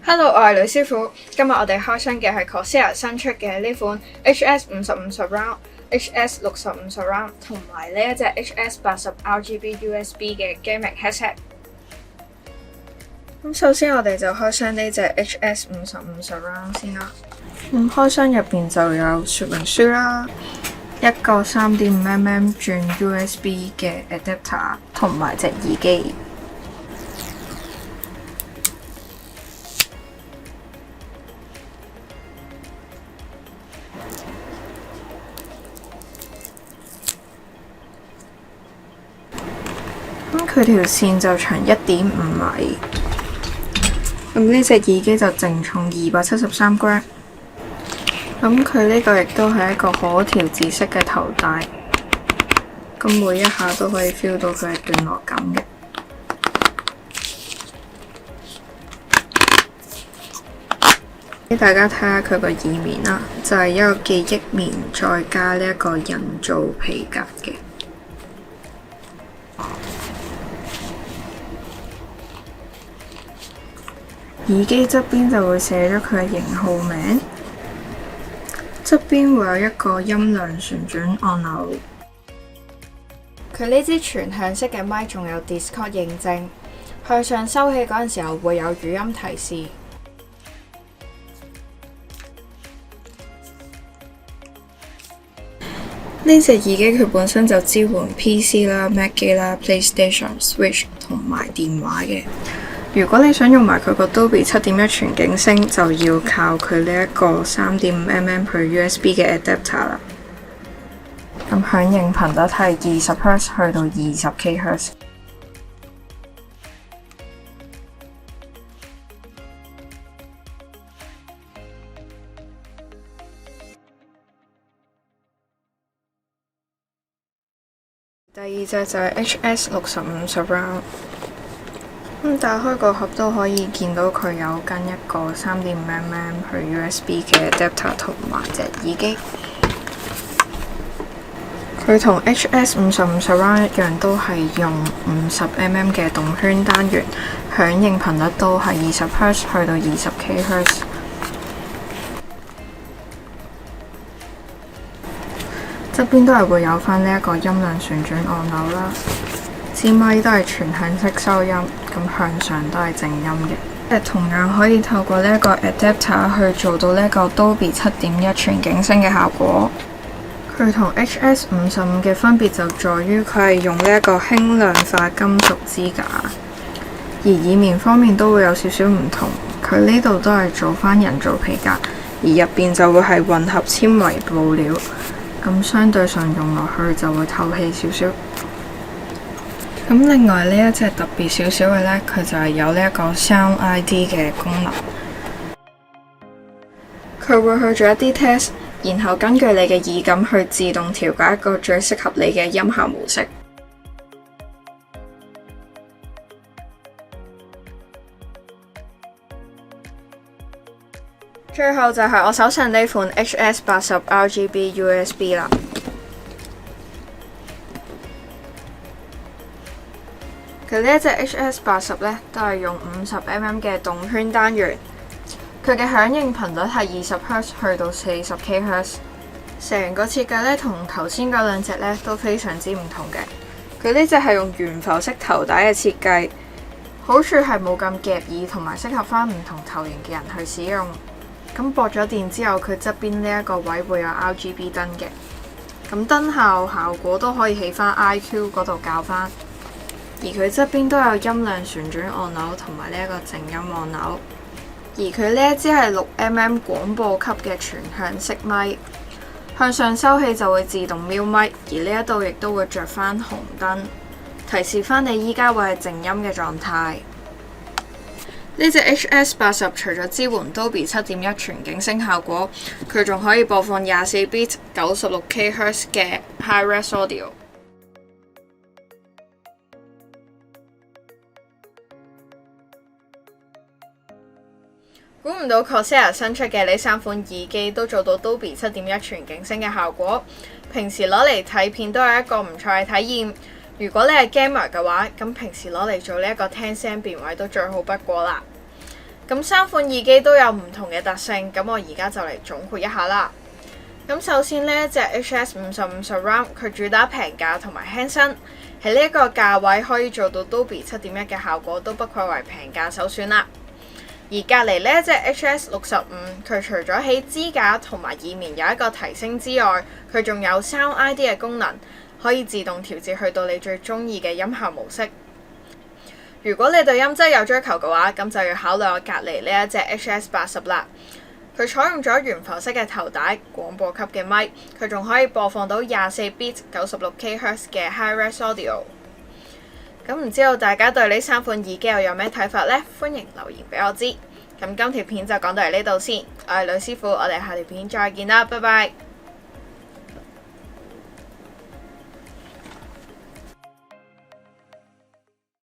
Hello，我係呂師傅。今日我哋開箱嘅係 Corsair 新出嘅呢款 HS55 Surround、HS60 Surround 同埋呢一隻 HS80 RGB USB 嘅 Gaming Headset。咁首先我哋就開箱呢隻 HS55 Surround 先啦。開箱入邊就有說明書啦，一個3.5mm 轉 USB 嘅 adapter 同埋隻耳機。佢條線就長1.5米，咁呢隻耳機就淨重273 gram。咁佢呢個亦都係一個可調節式嘅頭帶，咁每一下都可以 feel 到佢嘅段落感嘅。俾大家睇下佢個耳面啦，就係一個記憶棉再加呢一個人造皮革嘅。耳機側邊就會寫咗佢嘅型號名，側邊會有一個音量旋轉按鈕。佢呢支全向式嘅咪仲有 Discord 認證，向上收起嗰陣時候會有語音提示。呢隻耳機佢本身就支援 PC 啦、Mac 機啦、PlayStation、Switch 同埋電話嘅。如果你想用埋佢個 Dolby 7.1全景聲，就要靠佢呢一個3.5mm per USB 嘅 adapter 啦。咁響應頻率係20Hz 去到20kHz。第二隻就係 HS65 Surround。打開個盒都可以見到佢有跟一個3.5mm per USB 嘅 adapter 同埋隻耳機。佢同 HS55 Surround 一樣，都係用50mm 嘅動圈單元，響應頻率都係20Hz 去到20kHz。側邊都係會有返呢一個音量旋轉按鈕啦。支咪都係全向式收音，咁向上都係靜音嘅。同樣可以透過呢一個 adapter 去做到呢一個 Dolby 7.1全景聲嘅效果。佢同 HS55 嘅分別就在於佢係用呢一個輕量化金屬支架，而耳面方面都會有少少唔同。佢呢度都係做返人造皮革，而入邊就會係混合纖維布料，咁相對上用落去就會透氣少少。咁另外呢一隻特別少少嘅呢，佢就係有呢一個 Sound ID 嘅功能。佢會去做一啲 test， 然後根據你嘅耳感去自動調校一個最適合你嘅音效模式。最後就係我手上呢款 HS80 RGB USB 啦。佢呢一隻 HS80 呢，都係用50mm 嘅動圈單元，佢嘅響應頻率係20Hz 去到40kHz。成個設計呢，同頭先嗰兩隻呢都非常之唔同嘅。佢呢隻係用懸浮式頭帶嘅設計，好處係冇咁夾耳，同埋適合翻唔同頭型嘅人去使用。咁駁咗電之後，佢側邊呢一個位會有 RGB 燈嘅，咁燈效果都可以喺翻 IQ 嗰度校翻。而佢側邊都有音量旋轉按鈕同埋呢一個靜音按鈕，而佢呢一支係6mm 廣播級嘅全向式咪，向上收起就會自動瞄咪，而呢一度亦都會着返紅燈，提示返你依家會係靜音嘅狀態。呢隻 HS80 除咗支援 Dolby 7.1全景聲效果，佢仲可以播放24bit 96kHz 嘅 Hi-Res Audio。估唔到 Corsair 新出嘅呢3款耳機都做到 Dolby 7.1全景聲嘅效果，平時攞嚟睇片都係一個唔錯嘅體驗。如果你係 gamer 嘅話，咁平時攞嚟做呢一個聽聲辨位都最好不過啦。咁三款耳機都有唔同嘅特性，咁我而家就嚟總括一下啦。咁首先呢一隻 HS55 Surround， 佢主打平價同埋輕身，喺呢一個價位可以做到 Dolby 7.1嘅效果，都不愧為平價首選啦。而隔離呢一隻 HS65， 佢除咗喺支架同埋耳面有一個提升之外，佢仲有 Sound ID 嘅功能，可以自動調節去到你最中意嘅音效模式。如果你對音質有追求嘅話，咁就要考慮我隔離呢一隻 HS80 啦。佢採用咗懸浮式嘅頭帶、廣播級嘅咪，佢仲可以播放到24bit 96kHz 嘅 Hi-Res Audio。咁唔知道大家對呢三款耳機又有咩睇法呢？歡迎留言俾我知。咁今條片就講到嚟呢度先，我係呂師傅，我哋下條片再見啦，拜拜。